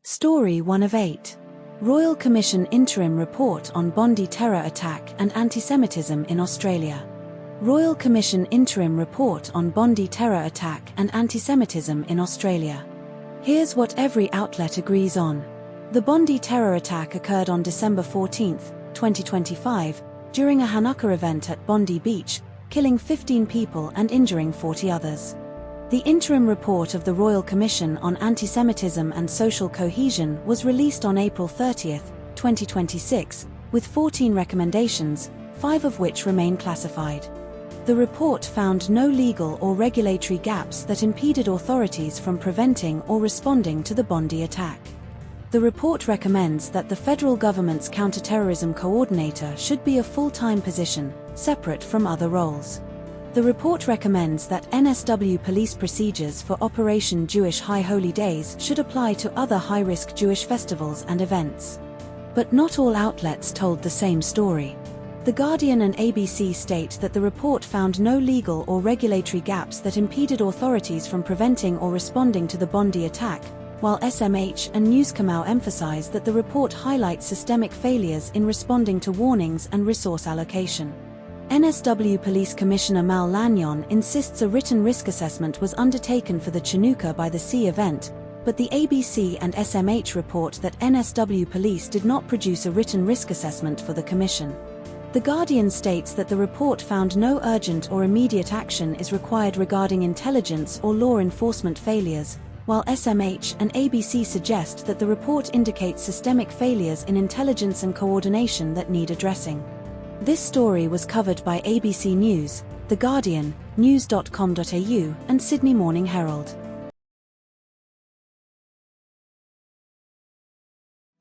Story 1 of 8. Royal Commission Interim Report on Bondi Terror Attack and Antisemitism in Australia. Royal Commission Interim Report on Bondi Terror Attack and Antisemitism in Australia. Here's what every outlet agrees on. The Bondi terror attack occurred on December 14, 2025, during a Hanukkah event at Bondi Beach, killing 15 people and injuring 40 others. The interim report of the Royal Commission on Antisemitism and Social Cohesion was released on April 30, 2026, with 14 recommendations, 5 of which remain classified. The report found no legal or regulatory gaps that impeded authorities from preventing or responding to the Bondi attack. The report recommends that the federal government's counterterrorism coordinator should be a full-time position, separate from other roles. The report recommends that NSW police procedures for Operation Jewish High Holy Days should apply to other high-risk Jewish festivals and events. But not all outlets told the same story. The Guardian and ABC state that the report found no legal or regulatory gaps that impeded authorities from preventing or responding to the Bondi attack, while SMH and Newscomau emphasize that the report highlights systemic failures in responding to warnings and resource allocation. NSW Police Commissioner Mal Lanyon insists a written risk assessment was undertaken for the Chinooka by the Sea event, but the ABC and SMH report that NSW Police did not produce a written risk assessment for the Commission. The Guardian states that the report found no urgent or immediate action is required regarding intelligence or law enforcement failures, while SMH and ABC suggest that the report indicates systemic failures in intelligence and coordination that need addressing. This story was covered by ABC News, The Guardian, news.com.au, and Sydney Morning Herald.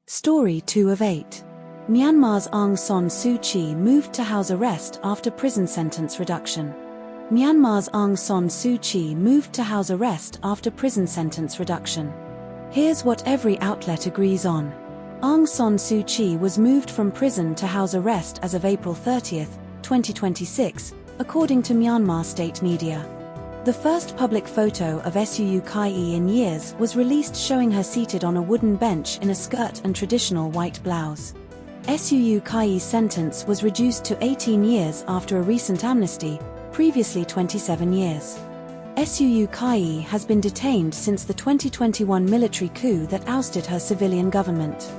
Story 2 of 8. Myanmar's Aung San Suu Kyi moved to house arrest after prison sentence reduction. Myanmar's Aung San Suu Kyi moved to house arrest after prison sentence reduction. Here's what every outlet agrees on. Aung San Suu Kyi was moved from prison to house arrest as of April 30, 2026, according to Myanmar state media. The first public photo of Suu Kyi in years was released showing her seated on a wooden bench in a skirt and traditional white blouse. Suu Kyi's sentence was reduced to 18 years after a recent amnesty, previously 27 years. Suu Kyi has been detained since the 2021 military coup that ousted her civilian government.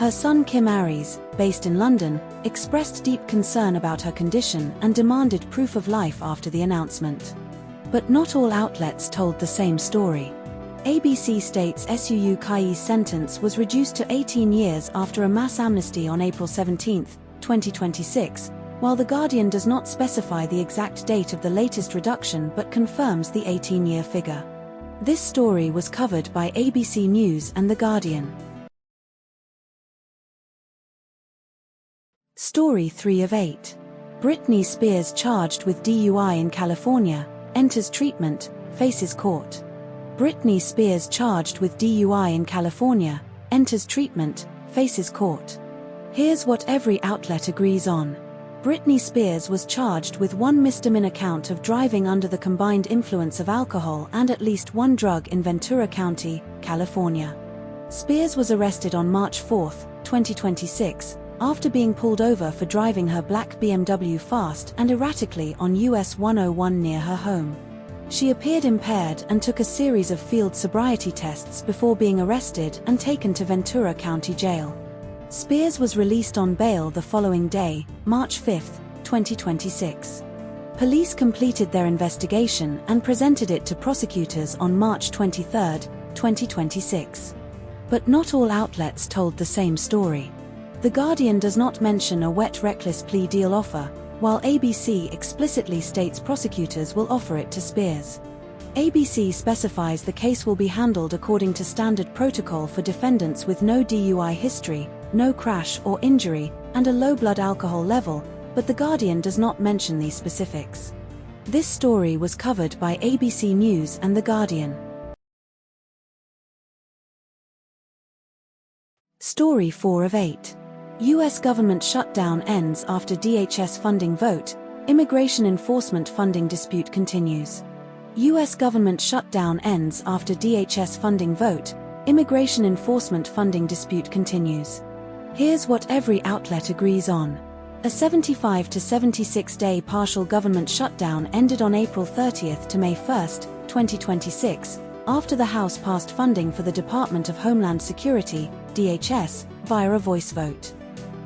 Her son Kim Aries, based in London, expressed deep concern about her condition and demanded proof of life after the announcement. But not all outlets told the same story. ABC states Suu Kyi's sentence was reduced to 18 years after a mass amnesty on April 17, 2026, while The Guardian does not specify the exact date of the latest reduction but confirms the 18-year figure. This story was covered by ABC News and The Guardian. Story 3 of 8. Britney Spears charged with DUI in California, enters treatment, faces court. Britney Spears charged with DUI in California, enters treatment, faces court. Here's what every outlet agrees on. Britney Spears was charged with one misdemeanor count of driving under the combined influence of alcohol and at least one drug in Ventura County, California. Spears was arrested on March 4, 2026, after being pulled over for driving her black BMW fast and erratically on US 101 near her home. She appeared impaired and took a series of field sobriety tests before being arrested and taken to Ventura County Jail. Spears was released on bail the following day, March 5, 2026. Police completed their investigation and presented it to prosecutors on March 23, 2026. But not all outlets told the same story. The Guardian does not mention a wet reckless plea deal offer, while ABC explicitly states prosecutors will offer it to Spears. ABC specifies the case will be handled according to standard protocol for defendants with no DUI history, no crash or injury, and a low blood alcohol level, but The Guardian does not mention these specifics. This story was covered by ABC News and The Guardian. Story 4 of 8. U.S. government shutdown ends after DHS funding vote, immigration enforcement funding dispute continues. U.S. government shutdown ends after DHS funding vote, Immigration enforcement funding dispute continues. Here's what every outlet agrees on. A 75 to 76-day partial government shutdown ended on April 30th to May 1st, 2026, after the House passed funding for the Department of Homeland Security, DHS, via a voice vote.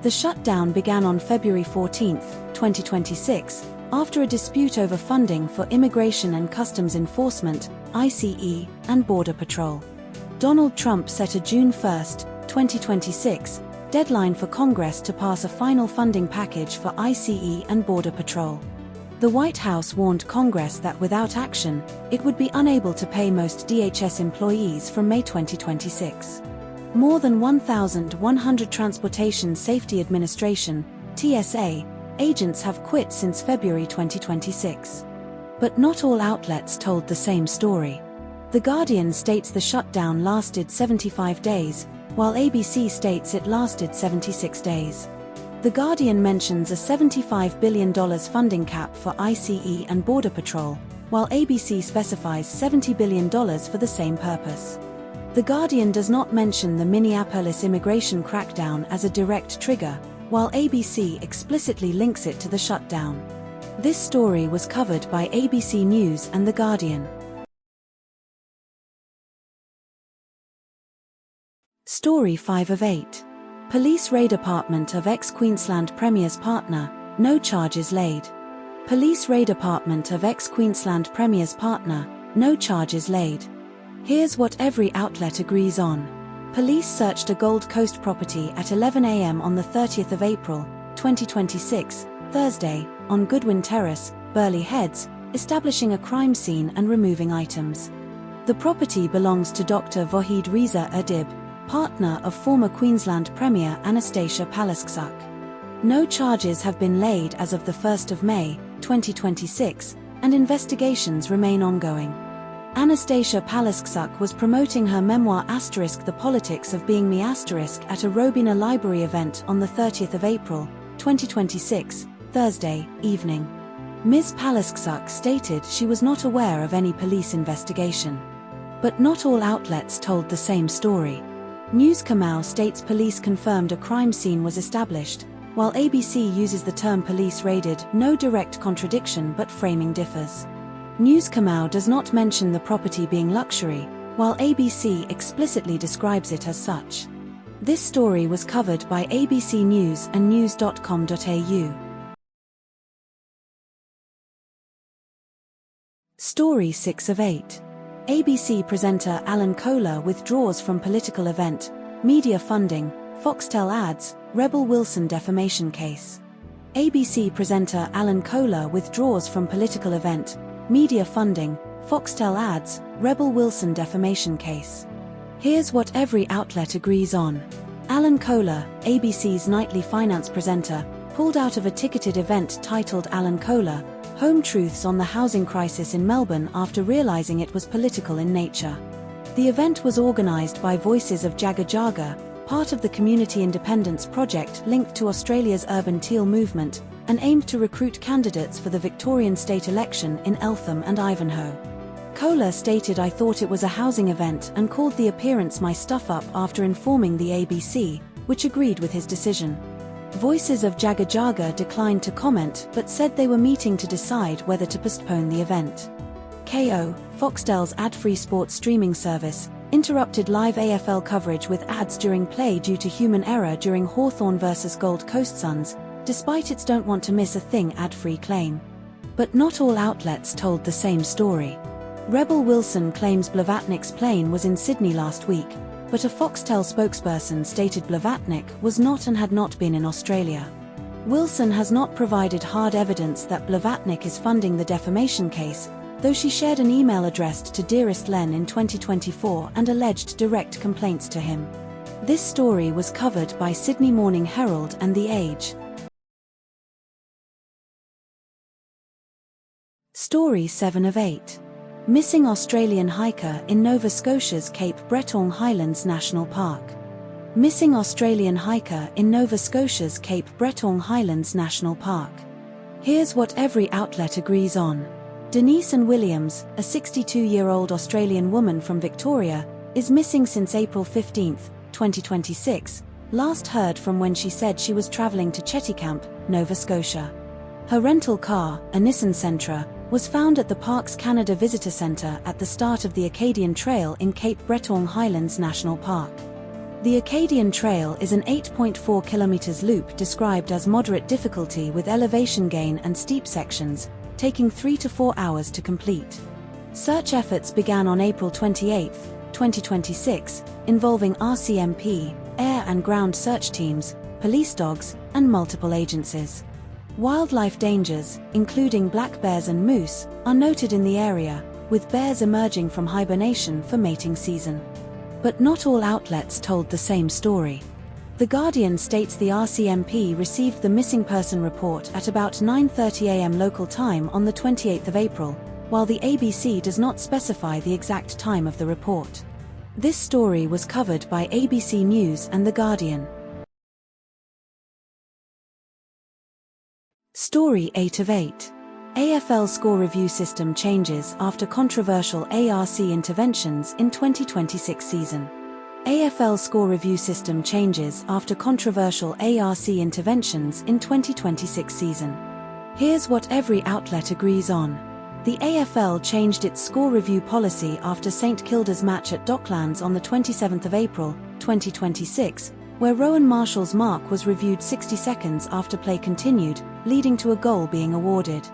The shutdown began on February 14, 2026, after a dispute over funding for Immigration and Customs Enforcement, ICE, and Border Patrol. Donald Trump set a June 1, 2026, deadline for Congress to pass a final funding package for ICE and Border Patrol. The White House warned Congress that without action, it would be unable to pay most DHS employees from May 2026. More than 1,100 Transportation Safety Administration (TSA) agents have quit since February 2026. But not all outlets told the same story. The Guardian states the shutdown lasted 75 days, while ABC states it lasted 76 days. The Guardian mentions a $75 billion funding cap for ICE and Border Patrol, while ABC specifies $70 billion for the same purpose. The Guardian does not mention the Minneapolis immigration crackdown as a direct trigger, while ABC explicitly links it to the shutdown. This story was covered by ABC News and The Guardian. Story 5 of 8. Police raid apartment of ex-Queensland Premier's partner, no charges laid. Police raid apartment of ex-Queensland Premier's partner, no charges laid. Here's what every outlet agrees on. Police searched a Gold Coast property at 11 a.m. on the 30th of April, 2026, Thursday, on Goodwin Terrace, Burleigh Heads, establishing a crime scene and removing items. The property belongs to Dr. Vahid Reza Adib, partner of former Queensland Premier Anastasia Palaszczuk. No charges have been laid as of the 1st of May, 2026, and investigations remain ongoing. Anastasia Palaszczuk was promoting her memoir *The Politics of Being Me* at a Robina Library event on the 30th of April, 2026, Thursday, evening. Ms. Palaszczuk stated she was not aware of any police investigation. But not all outlets told the same story. News Kamau states police confirmed a crime scene was established, while ABC uses the term police raided, no direct contradiction but framing differs. News Kamau does not mention the property being luxury, while ABC explicitly describes it as such. This story was covered by ABC News and news.com.au. Story 6 of 8. ABC presenter Alan Kohler withdraws from political event, media funding, Foxtel ads, Rebel Wilson defamation case. ABC presenter Alan Kohler withdraws from political event, media funding, Foxtel ads, Rebel Wilson defamation case. Here's what every outlet agrees on. Alan Kohler, ABC's nightly finance presenter, pulled out of a ticketed event titled Alan Kohler, Home Truths on the Housing Crisis in Melbourne after realising it was political in nature. The event was organised by Voices of Jagga Jaga, part of the Community Independence Project linked to Australia's Urban Teal movement, and aimed to recruit candidates for the Victorian state election in Eltham and Ivanhoe. Kohler stated, "I thought it was a housing event and called the appearance my stuff up after informing the ABC, which agreed with his decision." Voices of Jagga Jaga declined to comment but said they were meeting to decide whether to postpone the event. KO, Foxtel's ad-free sports streaming service, interrupted live AFL coverage with ads during play due to human error during Hawthorn vs Gold Coast Suns, despite its "don't want to miss a thing" ad-free claim. But not all outlets told the same story. Rebel Wilson claims Blavatnik's plane was in Sydney last week, but a Foxtel spokesperson stated Blavatnik was not and had not been in Australia. Wilson has not provided hard evidence that Blavatnik is funding the defamation case, though she shared an email addressed to Dearest Len in 2024 and alleged direct complaints to him. This story was covered by Sydney Morning Herald and The Age. Story 7 of 8. Missing Australian hiker in Nova Scotia's Cape Breton Highlands National Park. Missing Australian hiker in Nova Scotia's Cape Breton Highlands National Park. Here's what every outlet agrees on. Denise Ann Williams, a 62-year-old Australian woman from Victoria, is missing since April 15, 2026, last heard from when she said she was traveling to Cheticamp, Nova Scotia. Her rental car, a Nissan Sentra, was found at the Parks Canada Visitor Centre at the start of the Acadian Trail in Cape Breton Highlands National Park. The Acadian Trail is an 8.4 km loop described as moderate difficulty with elevation gain and steep sections, taking 3 to 4 hours to complete. Search efforts began on April 28, 2026, involving RCMP, air and ground search teams, police dogs, and multiple agencies. Wildlife dangers, including black bears and moose, are noted in the area, with bears emerging from hibernation for mating season. But not all outlets told the same story. The Guardian states the RCMP received the missing person report at about 9:30 a.m. local time on the 28th of April, while the ABC does not specify the exact time of the report. This story was covered by ABC News and The Guardian. Story 8 of 8. AFL score review system changes after controversial ARC interventions in 2026 season. AFL score review system changes after controversial ARC interventions in 2026 season. Here's what every outlet agrees on. The AFL changed its score review policy after St Kilda's match at Docklands on the 27th of April, 2026, where Rowan Marshall's mark was reviewed 60 seconds after play continued, leading to a goal being awarded.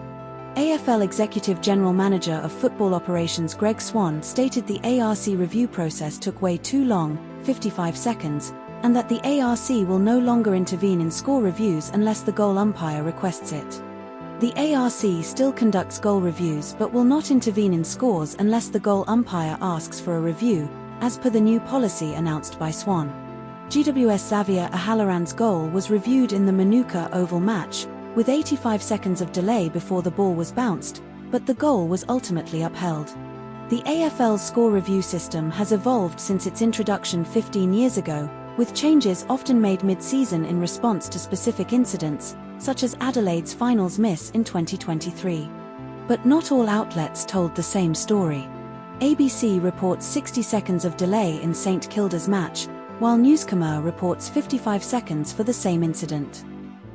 AFL Executive General Manager of Football Operations Greg Swan stated the ARC review process took way too long, 55 seconds, and that the ARC will no longer intervene in score reviews unless the goal umpire requests it. The ARC still conducts goal reviews but will not intervene in scores unless the goal umpire asks for a review, as per the new policy announced by Swan. GWS Xavier O'Halloran's goal was reviewed in the Manuka Oval match, with 85 seconds of delay before the ball was bounced, but the goal was ultimately upheld. The AFL's score review system has evolved since its introduction 15 years ago, with changes often made mid-season in response to specific incidents, such as Adelaide's finals miss in 2023. But not all outlets told the same story. ABC reports 60 seconds of delay in St Kilda's match, while Newscomer reports 55 seconds for the same incident.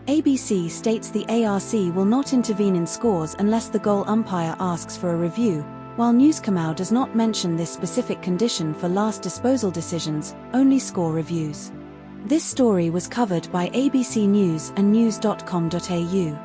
ABC states the ARC will not intervene in scores unless the goal umpire asks for a review, while Newscomer does not mention this specific condition for last disposal decisions, only score reviews. This story was covered by ABC News and news.com.au.